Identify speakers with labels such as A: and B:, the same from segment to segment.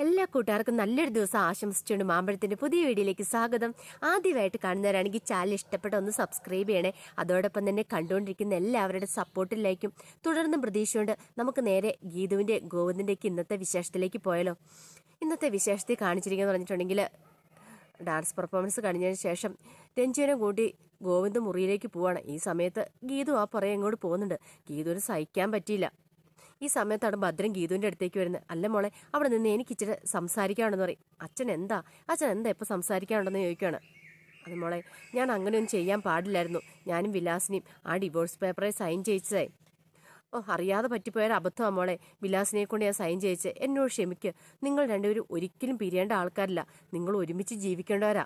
A: എല്ലാ കൂട്ടുകാർക്കും നല്ലൊരു ദിവസം ആശംസിച്ചുകൊണ്ട് മാമ്പഴത്തിന്റെ പുതിയ വീഡിയോയിലേക്ക് സ്വാഗതം. ആദ്യമായിട്ട് കാണുന്നവരാണെങ്കിൽ ചാനൽ ഇഷ്ടപ്പെട്ട ഒന്ന് സബ്സ്ക്രൈബ് ചെയ്യണേ. അതോടൊപ്പം തന്നെ കണ്ടുകൊണ്ടിരിക്കുന്ന എല്ലാവരുടെ സപ്പോർട്ടിലേക്കും തുടർന്നും പ്രതീക്ഷയുണ്ട്. നമുക്ക് നേരെ ഗീതുവിന്റെ ഗോവിന്ദിന്റെക്ക് ഇന്നത്തെ വിശേഷത്തിലേക്ക് പോയാലോ. ഇന്നത്തെ വിശേഷത്തിൽ കാണിച്ചിരിക്കുന്നത് പറഞ്ഞിട്ടുണ്ടെങ്കിൽ ഡാൻസ് പെർഫോമൻസ് കഴിഞ്ഞതിന് ശേഷം രഞ്ജുവിനെ കൂട്ടി ഗോവിന്ദ് മുറിയിലേക്ക് പോവാണ്. ഈ സമയത്ത് ഗീതു ആ പുറകെ ഇങ്ങോട്ട് പോകുന്നുണ്ട്. ഗീതുവിന് സഹിക്കാൻ പറ്റിയില്ല. ഈ സമയത്താണ് ഭദ്രൻ ഗീതുവിന്റെ അടുത്തേക്ക് വരുന്നത്. അല്ല മോളെ, അവിടെ നിന്ന് എനിക്ക് ഇച്ചിരി സംസാരിക്കാണെന്ന് പറയും. അച്ഛൻ എന്താ ഇപ്പൊ സംസാരിക്കാനുണ്ടെന്ന് ചോദിക്കുകയാണ്. അത് മോളെ, ഞാൻ അങ്ങനെയൊന്നും ചെയ്യാൻ പാടില്ലായിരുന്നു. ഞാനും വിലാസിനെയും ആ ഡിവോഴ്സ് പേപ്പറെ സൈൻ ചെയ്യിച്ചതേ. അറിയാതെ പറ്റിപ്പോയൊരു അബദ്ധമാണ് മോളെ. വിലാസിനെ കൊണ്ട് ഞാൻ സൈൻ ചെയ്യിച്ചേ. എന്നോട് ക്ഷമിക്ക്. നിങ്ങൾ രണ്ടുപേരും ഒരിക്കലും പിരിയേണ്ട ആൾക്കാരില്ല. നിങ്ങൾ ഒരുമിച്ച് ജീവിക്കേണ്ടവരാ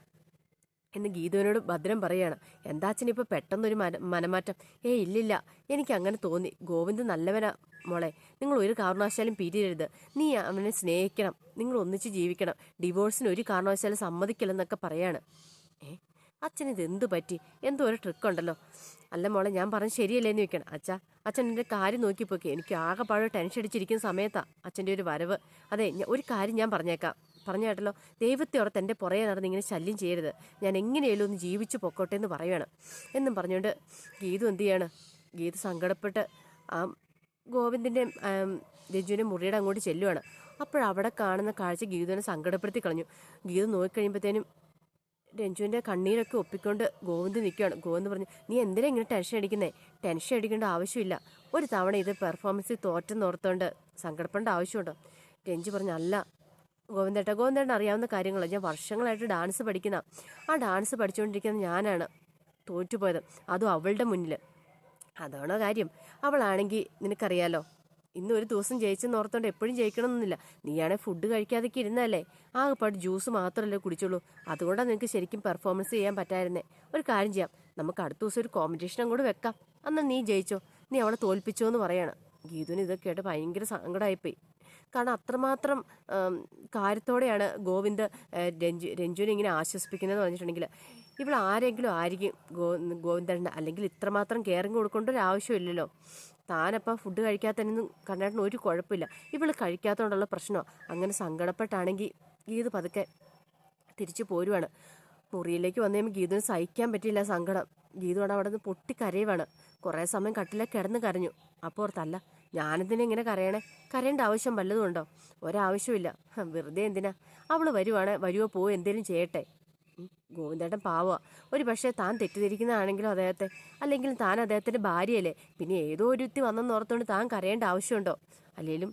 A: എന്ന് ഗീതുവിനോട് ഭദ്രൻ പറയാണ്. എന്താ അച്ഛനിപ്പോൾ പെട്ടെന്നൊരു മനമാറ്റം? ഇല്ലില്ല, എനിക്ക് അങ്ങനെ തോന്നി. ഗോവിന്ദ് നല്ലവനാ മോളെ. നിങ്ങൾ ഒരു കാരണവശാലും പിരിയരുത്. നീ അവനെ സ്നേഹിക്കണം. നിങ്ങൾ ഒന്നിച്ച് ജീവിക്കണം. ഡിവോഴ്സിന് ഒരു കാരണവശാലും സമ്മതിക്കില്ലെന്നൊക്കെ പറയാണ്. അച്ഛനിത് എന്തു പറ്റി? എന്തോ ഒരു ട്രിക്കുണ്ടല്ലോ. അല്ല മോളെ, ഞാൻ പറഞ്ഞ് ശരിയല്ലേന്ന് ചോദിക്കണം. അച്ഛൻ എൻ്റെ കാര്യം നോക്കിപ്പോക്കെ. എനിക്ക് ആകെപ്പാട് ടെൻഷൻ അടിച്ചിരിക്കുന്ന സമയത്താണ് അച്ഛൻ്റെ ഒരു വരവ്. അതെ, ഒരു കാര്യം ഞാൻ പറഞ്ഞേക്കാം. പറഞ്ഞു കേട്ടല്ലോ, ദൈവത്തെ ഓർത്ത് എൻ്റെ പുറകെ നടന്ന് ഇങ്ങനെ ശല്യം ചെയ്യരുത്. ഞാൻ എങ്ങനെയാലും ഒന്ന് ജീവിച്ചു പൊക്കോട്ടെ എന്ന് പറയുകയാണ്. എന്നും പറഞ്ഞുകൊണ്ട് ഗീതു എന്ത് ചെയ്യാണ്? ഗീതു സങ്കടപ്പെട്ട് ആ ഗോവിന്ദിൻ്റെ രഞ്ജുവിൻ്റെ മുറിയുടെ അങ്ങോട്ട് ചെല്ലുവാണ്. അപ്പോഴവിടെ കാണുന്ന കാഴ്ച ഗീതുവിനെ സങ്കടപ്പെടുത്തി കളഞ്ഞു. ഗീതു നോക്കിക്കഴിയുമ്പോഴത്തേനും രഞ്ജുവിൻ്റെ കണ്ണീരൊക്കെ ഒപ്പിക്കൊണ്ട് ഗോവിന്ദ് നിൽക്കുകയാണ്. ഗോവിന്ദ് പറഞ്ഞു, നീ എന്തിനാ ഇങ്ങനെ ടെൻഷൻ അടിക്കുന്നേ? ടെൻഷൻ അടിക്കേണ്ട ആവശ്യമില്ല. ഒരു തവണ ഇത് പെർഫോമൻസിൽ തോറ്റെന്നോർത്തോണ്ട് സങ്കടപ്പെടേണ്ട ആവശ്യമുണ്ടോ? രഞ്ജു പറഞ്ഞു, അല്ല ഗോവിന്ദേട്ടൻ അറിയാവുന്ന കാര്യങ്ങളാണ്. ഞാൻ വർഷങ്ങളായിട്ട് ഡാൻസ് പഠിക്കുന്ന. ആ ഡാൻസ് പഠിച്ചുകൊണ്ടിരിക്കുന്ന ഞാനാണ് തോറ്റുപോയത്, അതും അവളുടെ മുന്നിൽ. അതാണോ കാര്യം? അവളാണെങ്കിൽ നിനക്കറിയാലോ, ഇന്ന് ഒരു ദിവസം ജയിച്ചെന്ന് ഓർത്തോണ്ട് എപ്പോഴും ജയിക്കണമെന്നില്ല. നീയാണെ ഫുഡ് കഴിക്കാതൊക്കെ ഇരുന്നല്ലേ. ആകെപ്പാട് ജ്യൂസ് മാത്രമല്ലേ കുടിച്ചുള്ളൂ. അതുകൊണ്ടാണ് നിനക്ക് ശരിക്കും പെർഫോമൻസ് ചെയ്യാൻ പറ്റായിരുന്നേ. ഒരു കാര്യം ചെയ്യാം, നമുക്ക് അടുത്ത ദിവസം ഒരു കോമ്പറ്റീഷൻ അങ്ങോട്ട് വെക്കാം. അന്ന് നീ ജയിച്ചോ, നീ അവളെ തോൽപ്പിച്ചോ എന്ന് പറയാണ്. ഗീതുവിന് ഇതൊക്കെ ആയിട്ട് ഭയങ്കര സങ്കടമായിപ്പോയി. കാരണം അത്രമാത്രം കാര്യത്തോടെയാണ് ഗോവിന്ദ് രഞ്ജുവിനെ ഇങ്ങനെ ആശ്വസിപ്പിക്കുന്നതെന്ന് പറഞ്ഞിട്ടുണ്ടെങ്കിൽ ഇവൾ ആരെങ്കിലും ഗോവിന്ദന് അല്ലെങ്കിൽ ഇത്രമാത്രം കെയറിങ് കൊടുക്കേണ്ട ഒരു ആവശ്യമില്ലല്ലോ. താനപ്പം ഫുഡ് കഴിക്കാത്തതിനൊന്നും കണ്ണേട്ടന് ഒരു കുഴപ്പമില്ല. ഇവൾ കഴിക്കാത്തതുകൊണ്ടുള്ള പ്രശ്നമോ. അങ്ങനെ സങ്കടപ്പെട്ടാണെങ്കിൽ ഗീതു പതുക്കെ തിരിച്ചു പോരുവാണ്. മുറിയിലേക്ക് വന്നു കഴിയുമ്പോൾ ഗീതുവിന് സഹിക്കാൻ പറ്റിയില്ല സങ്കടം. ഗീതുവാണ് അവിടെ നിന്ന് പൊട്ടിക്കരയുവാണ്. കുറേ സമയം കട്ടിലേക്ക് കിടന്ന് കരഞ്ഞു. അപ്പോൾ ഓർത്തല്ല, ഞാനെന്തിനാ ഇങ്ങനെ കരയേണ്ട ആവശ്യം വല്ലതും ഉണ്ടോ? ഒരാവശ്യമില്ല. വെറുതെ എന്തിനാ? അവൾ വരുവോ പോവോ എന്തേലും ചെയ്യട്ടെ. ഗോവിന്ദേട്ടൻ പാവുക. ഒരു പക്ഷേ താൻ തെറ്റിദ്ധരിക്കുന്നതാണെങ്കിലും അദ്ദേഹത്തെ, അല്ലെങ്കിൽ താൻ അദ്ദേഹത്തിൻ്റെ ഭാര്യയല്ലേ. പിന്നെ ഏതോ ഒരുത്തി വന്നെന്ന് ഓർത്തുകൊണ്ട് താൻ കരയേണ്ട ആവശ്യമുണ്ടോ? അല്ലെങ്കിലും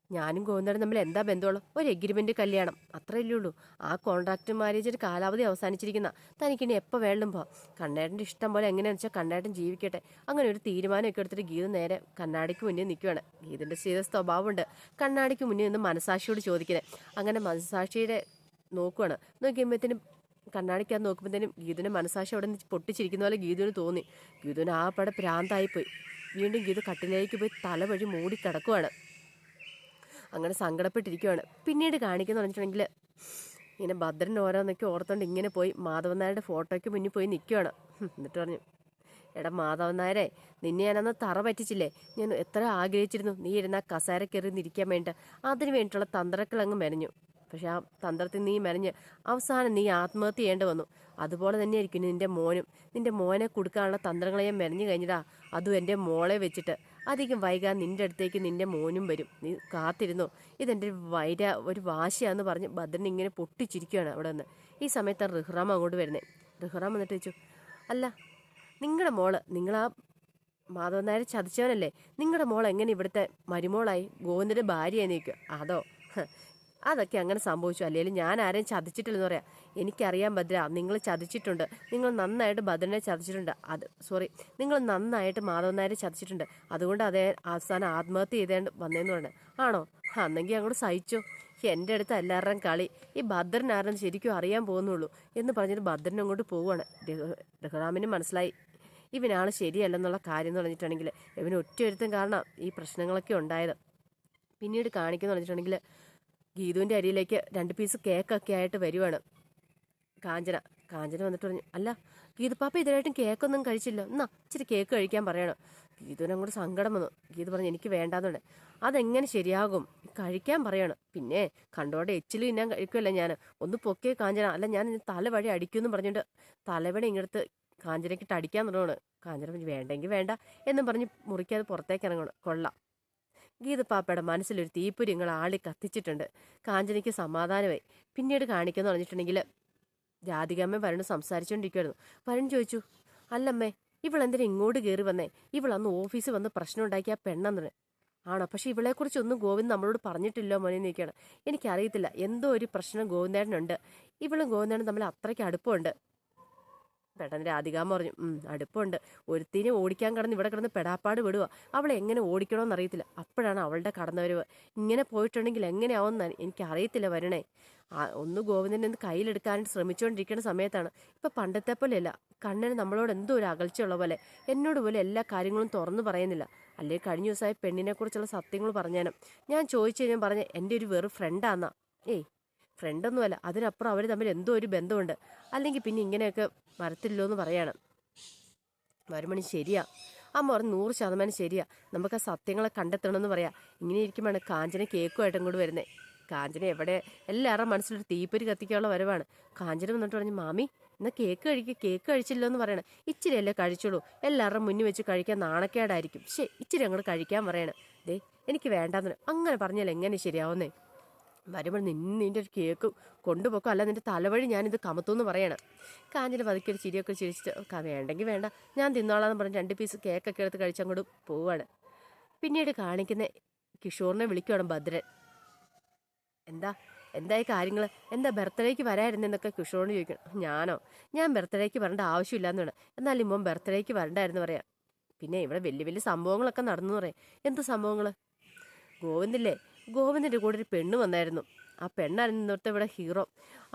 A: ഞാനും ഗോവിന്ദേട്ടൻ തമ്മിൽ എന്താ ബന്ധമുള്ളൂ? ഒരു എഗ്രിമെൻ്റ് കല്യാണം, അത്രയല്ലേ ഉള്ളൂ. ആ കോൺട്രാക്ട് മാരേജ് കാലാവധി അവസാനിച്ചിരിക്കുന്ന. തനിക്കിനി എപ്പോൾ വേണ്ടും പോവാം. കണ്ണേട്ടൻ്റെ ഇഷ്ടം പോലെ എങ്ങനെയാണെന്ന് വെച്ചാൽ കണ്ണേട്ടൻ ജീവിക്കട്ടെ. അങ്ങനെ ഒരു തീരുമാനമൊക്കെ എടുത്തിട്ട് ഗീത നേരെ കണ്ണാടിക്ക് മുന്നിൽ നിൽക്കുകയാണ്. ഗീതൻ്റെ ചെയ്ത സ്വഭാവമുണ്ട് കണ്ണാടിക്ക് മുന്നിൽ നിന്ന് മനസാക്ഷിയോട് ചോദിക്കുന്നത്. അങ്ങനെ മനസാക്ഷിയുടെ നോക്കുകയാണ്. നോക്കിയപ്പോഴത്തേനും കണ്ണാടിക്കകത്ത് നോക്കുമ്പോഴത്തേനും ഗീതുവിൻ്റെ മനസാക്ഷി അവിടെ നിന്ന് പൊട്ടിച്ചിരിക്കുന്ന പോലെ ഗീതുവിന് തോന്നി. ഗീതുവിന് ആ പടെ ഭ്രാന്തായിപ്പോയി. വീണ്ടും ഗീതു കട്ടിലേക്ക് പോയി തല വഴി മൂടി കിടക്കുവാണ്. അങ്ങനെ സങ്കടപ്പെട്ടിരിക്കുവാണ്. പിന്നീട് കാണിക്കുന്ന പറഞ്ഞിട്ടുണ്ടെങ്കിൽ ഇങ്ങനെ ഭദ്രൻ ഓരോന്നൊക്കെ ഓർത്തോണ്ട് ഇങ്ങനെ പോയി മാധവൻ നായരുടെ ഫോട്ടോയ്ക്ക് മുന്നിൽ പോയി നിൽക്കുവാണ്. എന്നിട്ട് പറഞ്ഞു, എടാ മാധവൻ നായരെ, നിന്നെ ഞാനന്ന് തറ പറ്റിച്ചില്ലേ? ഞാൻ എത്ര ആഗ്രഹിച്ചിരുന്നു നീ ഇരുന്ന കസേര കയറി നിൽക്കാൻ വേണ്ട. അതിന് വേണ്ടിയിട്ടുള്ള തന്ത്രക്കളങ്ങ് മെനഞ്ഞു. പക്ഷെ ആ തന്ത്രത്തിൽ നീ മെനഞ്ഞ് അവസാനം നീ ആത്മഹത്യ ചെയ്യേണ്ടി വന്നു. അതുപോലെ തന്നെയായിരിക്കും നിന്റെ മോനെ കൊടുക്കാനുള്ള തന്ത്രങ്ങളെ ഞാൻ മെനഞ്ഞു കഴിഞ്ഞിടാ. അതും എൻ്റെ മോളെ വെച്ചിട്ട്. അധികം വൈകാൻ നിന്റെ അടുത്തേക്ക് നിന്റെ മോനും വരും. നീ കാത്തിരുന്നോ. ഇതെൻ്റെ ഒരു വാശിയാന്ന് പറഞ്ഞ് ഭദ്രൻ ഇങ്ങനെ പൊട്ടിച്ചിരിക്കുകയാണ് അവിടെ നിന്ന്. ഈ സമയത്താണ് റിഹ്റാം അങ്ങോട്ട് വരുന്നത്. റിഹ്റാം വന്നിട്ട് ചോദിച്ചു, അല്ല നിങ്ങളാ മാധവൻ നായരെ ചതിച്ചവനല്ലേ? നിങ്ങളുടെ മോൾ എങ്ങനെ ഇവിടുത്തെ മരുമോളായി ഗോവിന്ദൻ്റെ ഭാര്യയായി നിൽക്കുക? അതൊക്കെ അങ്ങനെ സംഭവിച്ചു. അല്ലെങ്കിൽ ഞാൻ ആരെയും ചതിച്ചിട്ടില്ലെന്ന് പറയാം. എനിക്കറിയാം ഭദ്ര, നിങ്ങൾ ചതിച്ചിട്ടുണ്ട്. നിങ്ങൾ നന്നായിട്ട് ഭദ്രനെ ചതിച്ചിട്ടുണ്ട്. നിങ്ങൾ നന്നായിട്ട് മാധവൻ നായരെ ചതിച്ചിട്ടുണ്ട്. അതുകൊണ്ട് അതേ അവസാനം ആത്മഹത്യ ചെയ്തേണ്ട വന്നേന്ന് പറഞ്ഞു. ആണോ? അന്നെങ്കിൽ അങ്ങോട്ട് സഹിച്ചോ. എൻ്റെ അടുത്ത് എല്ലാവരുടെയും കളി. ഈ ഭദ്രൻ ആരെന്ന് ശരിക്കും അറിയാൻ പോകുന്നുള്ളൂ എന്ന് പറഞ്ഞിട്ട് ഭദ്രൻ അങ്ങോട്ട് പോവുകയാണ്. രഘുറാമിന് മനസ്സിലായി ഇവനാൾ ശരിയല്ലെന്നുള്ള കാര്യം എന്ന് പറഞ്ഞിട്ടുണ്ടെങ്കിൽ ഇവന് ഒറ്റയൊരുത്തം കാരണം ഈ പ്രശ്നങ്ങളൊക്കെ ഉണ്ടായത്. പിന്നീട് കാണിക്കുന്നു പറഞ്ഞിട്ടുണ്ടെങ്കിൽ ഗീതുവിൻ്റെ അരിയിലേക്ക് 2 പീസ് കേക്കൊക്കെ ആയിട്ട് വരുവാണ്. കാഞ്ചന കാഞ്ചന വന്നിട്ട് പറഞ്ഞു, അല്ല ഗീതുപ്പാപ്പ ഇതിനായിട്ടും കേക്കൊന്നും കഴിച്ചില്ല, എന്നാ ഇച്ചിരി കേക്ക് കഴിക്കാൻ പറയണം. ഗീതുവിനങ്ങോട്ട് സങ്കടം വന്നു. ഗീതു പറഞ്ഞു, എനിക്ക് വേണ്ടാന്നുണ്ട്. അതെങ്ങനെ ശരിയാകും, കഴിക്കാൻ പറയണം. പിന്നെ കണ്ടോടെ എച്ചിലും ഇന്നാൻ കഴിക്കുമല്ല ഞാൻ, ഒന്ന് പൊക്കേ കാഞ്ചന, അല്ല ഞാൻ തലവഴി അടിക്കുമെന്ന് പറഞ്ഞിട്ട് തലവഴി ഇങ്ങടുത്ത് കാഞ്ചനയ്ക്കിട്ട് അടിക്കാൻ തുടങ്ങണം. കാഞ്ചന പറഞ്ഞു, വേണ്ടെങ്കിൽ വേണ്ട എന്നും പറഞ്ഞ് മുറിക്കാതെ പുറത്തേക്ക് ഇറങ്ങണം. കൊള്ളാം, ഗീതപ്പാപ്പയുടെ മനസ്സിലൊരു തീപ്പൊരി നിങ്ങൾ ആളി കത്തിച്ചിട്ടുണ്ട്. കാഞ്ചനയ്ക്ക് സമാധാനമായി. പിന്നീട് കാണിക്കുമെന്ന് പറഞ്ഞിട്ടുണ്ടെങ്കിൽ രാധികാമ്മ വരുണ് സംസാരിച്ചുകൊണ്ടിരിക്കുമായിരുന്നു. വരുൺ ചോദിച്ചു, അല്ലമ്മേ ഇവളെന്തിനാ ഇങ്ങോട്ട് കയറി വന്നേ? ഇവളന്ന് ഓഫീസിൽ വന്ന് പ്രശ്നം ഉണ്ടാക്കിയ പെണ്ണെന്ന്. ആണോ? പക്ഷെ ഇവളെക്കുറിച്ചൊന്നും ഗോവിന്ദ് നമ്മളോട് പറഞ്ഞിട്ടില്ലോ മോനെ നിൽക്കുകയാണ്. എനിക്കറിയത്തില്ല, എന്തോ ഒരു പ്രശ്നം ഗോവിന്ദേട്ടനുണ്ട്. ഇവളും ഗോവിന്ദേട്ടനും തമ്മിൽ അത്രയ്ക്ക് അടുപ്പമുണ്ട്. പെട്ടെന്ന് രാധികാമ്മ പറഞ്ഞു, അടുപ്പമുണ്ട്. ഒരുത്തിനെ ഓടിക്കാൻ കിടന്ന് ഇവിടെ കിടന്ന് പെടാപ്പാട് വിടുക. അവളെ എങ്ങനെ ഓടിക്കണമെന്ന് അറിയത്തില്ല. അപ്പോഴാണ് അവളുടെ കടന്നവരവ്. ഇങ്ങനെ പോയിട്ടുണ്ടെങ്കിൽ എങ്ങനെയാവുമെന്ന് എനിക്കറിയത്തില്ല വരണേ. ഒന്ന് ഗോവിന്ദനെ ഒന്ന് കയ്യിലെടുക്കാനായിട്ട് ശ്രമിച്ചുകൊണ്ടിരിക്കുന്ന സമയത്താണ്. ഇപ്പം പണ്ടത്തെ പോലെയല്ല, കണ്ണന് നമ്മളോട് എന്തോ ഒരു അകൽച്ചയുള്ള പോലെ. എന്നോട് പോലും എല്ലാ കാര്യങ്ങളും തുറന്നു പറയുന്നില്ല. അല്ലേ കഴിഞ്ഞ ദിവസമായി പെണ്ണിനെക്കുറിച്ചുള്ള സത്യങ്ങൾ പറഞ്ഞാലും ഞാൻ ചോദിച്ചു കഴിഞ്ഞാൽ പറഞ്ഞ എൻ്റെ ഒരു വെറും ഫ്രണ്ടാന്നാ. ഏയ് ഫ്രണ്ടൊന്നുമല്ല, അതിനപ്പുറം അവർ തമ്മിൽ എന്തോ ഒരു ബന്ധമുണ്ട്. അല്ലെങ്കിൽ പിന്നെ ഇങ്ങനെയൊക്കെ വരത്തില്ലോ എന്ന് പറയാണ്. വരുമണി ശരിയാ, അമ്മ പറഞ്ഞ് 100% ശരിയാ. നമുക്ക് ആ സത്യങ്ങളെ കണ്ടെത്തണമെന്ന് പറയാം. ഇങ്ങനെ ഇരിക്കുമ്പോഴാണ് കാഞ്ചന കേക്കുമായിട്ട് ഇങ്ങോട്ട് വരുന്നത്. കാഞ്ചന എവിടെ, എല്ലാവരുടെ മനസ്സിലൊരു തീപ്പൊരി കത്തിക്കാനുള്ള വരവാണ്. കാഞ്ചന വന്നിട്ട് പറഞ്ഞു, മാമി എന്നാൽ കേക്ക് കഴിച്ചില്ലോ എന്ന് പറയണം. ഇച്ചിരി അല്ലേ കഴിച്ചോളൂ, എല്ലാവരുടെ മുന്നിൽ വെച്ച് കഴിക്കാൻ നാണക്കേടായിരിക്കും. ഇച്ചിരി അങ്ങോട്ട് കഴിക്കാൻ പറയണം. ദേ എനിക്ക് വേണ്ടാന്ന്. അങ്ങനെ പറഞ്ഞാൽ എങ്ങനെ ശരിയാവുന്നേ? വരുമ്പോൾ നിന്റെ ഒരു കേക്ക് കൊണ്ടുപോക്കോ, അല്ല നിന്റെ തലവഴി ഞാനിത് കമത്തുമെന്ന് പറയണം. കാഞ്ചന പതുക്കൊരു ചിരിയൊക്കെ ചിരിച്ചിട്ട് വേണ്ടെങ്കിൽ വേണ്ട, ഞാൻ തിന്നോളാന്ന് പറഞ്ഞ് 2 പീസ് കേക്കൊക്കെ എടുത്ത് കഴിച്ചങ്ങോട്ട് പോവാണ്. പിന്നീട് കാണിക്കുന്ന കിഷോറിനെ വിളിക്കുവാണ് ഭദ്രൻ. എന്തായി കാര്യങ്ങൾ, എന്താ ബർത്ത്ഡേക്ക് വരായിരുന്നെന്നൊക്കെ കിഷോറിന് ചോദിക്കണം. ഞാൻ ബർത്ത്ഡേക്ക് വരേണ്ട ആവശ്യമില്ലാന്ന് വേണം, എന്നാലും ഇമ്മ ബർത്ത്ഡേക്ക് വരണ്ടായിരുന്നു പറയാം. പിന്നെ ഇവിടെ വലിയ വലിയ സംഭവങ്ങളൊക്കെ നടന്നു പറയാം. എന്ത് സംഭവങ്ങൾ? ഗോവിന്ദിൻ്റെ കൂടെ ഒരു പെണ്ണ് വന്നായിരുന്നു. ആ പെണ്ണായിരുന്നു ഇന്നത്തെ ഇവിടെ ഹീറോ.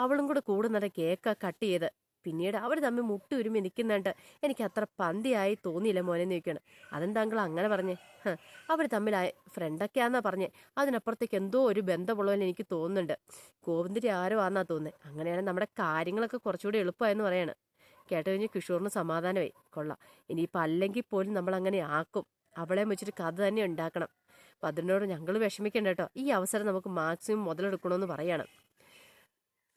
A: അവളും കൂടെ നട കേക്ക് കട്ട് ചെയ്ത് പിന്നീട് അവർ തമ്മിൽ മുട്ടി ഒരുമി നിൽക്കുന്നുണ്ട്. എനിക്ക് അത്ര പന്തിയായി തോന്നിയില്ല മോനെ ചോദിക്കണം. അതെന്താങ്കൾ അങ്ങനെ പറഞ്ഞേ? അവർ തമ്മിലായി ഫ്രണ്ടൊക്കെയാന്നാ പറഞ്ഞേ. അതിനപ്പുറത്തേക്ക് എന്തോ ഒരു ബന്ധമുള്ളവൻ എനിക്ക് തോന്നുന്നുണ്ട്. ഗോവിന്ദിൻ്റെ ആരോ ആന്നാ തോന്നുന്നത്. അങ്ങനെയാണ് നമ്മുടെ കാര്യങ്ങളൊക്കെ കുറച്ചുകൂടി എളുപ്പമായെന്ന് പറയാണ്. കേട്ട് കഴിഞ്ഞ് കിഷോറിന് സമാധാനമായി. കൊള്ളാം, ഇനിയിപ്പോൾ അല്ലെങ്കിൽ പോലും നമ്മൾ അങ്ങനെ ആക്കും. അവളെ വെച്ചിട്ട് കഥ തന്നെ ഉണ്ടാക്കണം. അപ്പം അതിനോട് ഞങ്ങൾ വിഷമിക്കണ്ട കേട്ടോ, ഈ അവസരം നമുക്ക് മാക്സിമം മുതലെടുക്കണമെന്ന് പറയാണ്.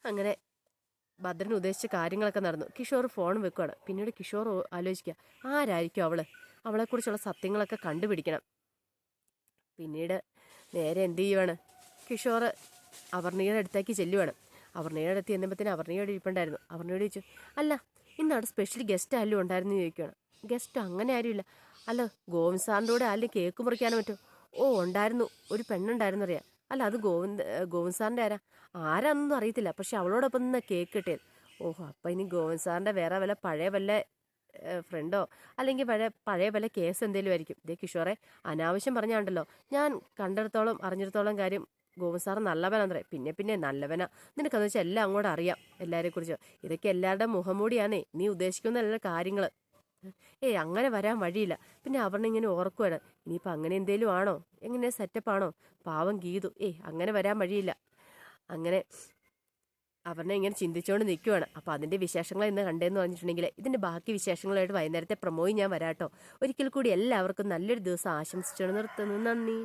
A: അങ്ങനെ ഭദ്രൻ ഉദ്ദേശിച്ച കാര്യങ്ങളൊക്കെ നടന്നു. കിഷോർ ഫോൺ വെക്കുകയാണ്. പിന്നീട് കിഷോർ ആലോചിക്കുക, ആരായിരിക്കും അവളെക്കുറിച്ചുള്ള സത്യങ്ങളൊക്കെ കണ്ടുപിടിക്കണം. പിന്നീട് നേരെ എന്ത് ചെയ്യുവാണ്, കിഷോർ അവർണിയുടെ അടുത്തേക്ക് ചെല്ലുവാണ്. അവർണിയുടെ അടുത്ത് ചെന്നപ്പോഴത്തേന് അവർണിയോട് ഇരിപ്പുണ്ടായിരുന്നു. അവർണിയോട് ചോദിച്ചു, അല്ല ഇന്ന് അവിടെ സ്പെഷ്യൽ ഗസ്റ്റ് ആരും ഉണ്ടായിരുന്നു ചോദിക്കുകയാണ്. ഗസ്റ്റ് അങ്ങനെ ആരുമില്ല. അല്ല ഗോവിന്ദ് സാറിൻ്റെ കൂടെ ആരും കേക്ക് മുറിക്കാനോ പറ്റുമോ? ഓ ഉണ്ടായിരുന്നു, ഒരു പെണ്ണുണ്ടായിരുന്നു അറിയാം. അല്ല അത് ഗോവിന്ദ് സാറിൻ്റെ ആരാന്നൊന്നും അറിയത്തില്ല, പക്ഷെ അവളോടൊപ്പം നിന്ന് കേക്ക് കിട്ടിയത്. ഓഹോ, അപ്പം ഇനി ഗോവിന്ദ് സാറിൻ്റെ വേറെ പഴയ വല്ല ഫ്രണ്ടോ അല്ലെങ്കിൽ പഴയ വല്ല കേസ് എന്തെങ്കിലും ആയിരിക്കും. ഇതേ കിഷോറെ, അനാവശ്യം പറഞ്ഞാണ്ടല്ലോ. ഞാൻ കണ്ടിടത്തോളം അറിഞ്ഞിടത്തോളം കാര്യം ഗോവിന്ദ് സാറ് നല്ലവനാന്ന് പറയും. പിന്നെ നല്ലവനാ. നിനക്കെന്ന് വെച്ചാൽ എല്ലാം അങ്ങോട്ട് അറിയാം എല്ലാവരെക്കുറിച്ചോ. ഇതൊക്കെ എല്ലാവരുടെ മുഖംമൂടിയാണേ, നീ ഉദ്ദേശിക്കുന്ന എല്ലാ കാര്യങ്ങൾ. അങ്ങനെ വരാൻ വഴിയില്ല. പിന്നെ അവരിങ്ങനെ ഓർക്കുവാണ്, ഇനിയിപ്പോൾ അങ്ങനെ എന്തേലും ആണോ, എങ്ങനെ സെറ്റപ്പാണോ? പാവം ഗീതു. അങ്ങനെ വരാൻ വഴിയില്ല. അങ്ങനെ അവരെ ഇങ്ങനെ ചിന്തിച്ചുകൊണ്ട് നിൽക്കുവാണ്. അപ്പോൾ അതിൻ്റെ വിശേഷങ്ങൾ ഇന്ന് കണ്ടതെന്ന് പറഞ്ഞിട്ടുണ്ടെങ്കിൽ ഇതിൻ്റെ ബാക്കി വിശേഷങ്ങളായിട്ട് വൈകുന്നേരത്തെ പ്രൊമോയും ഞാൻ വരാട്ടോ. ഒരിക്കൽ കൂടി എല്ലാവർക്കും നല്ലൊരു ദിവസം ആശംസിച്ചുകൊണ്ട് നിർത്തുന്നു. നന്ദി.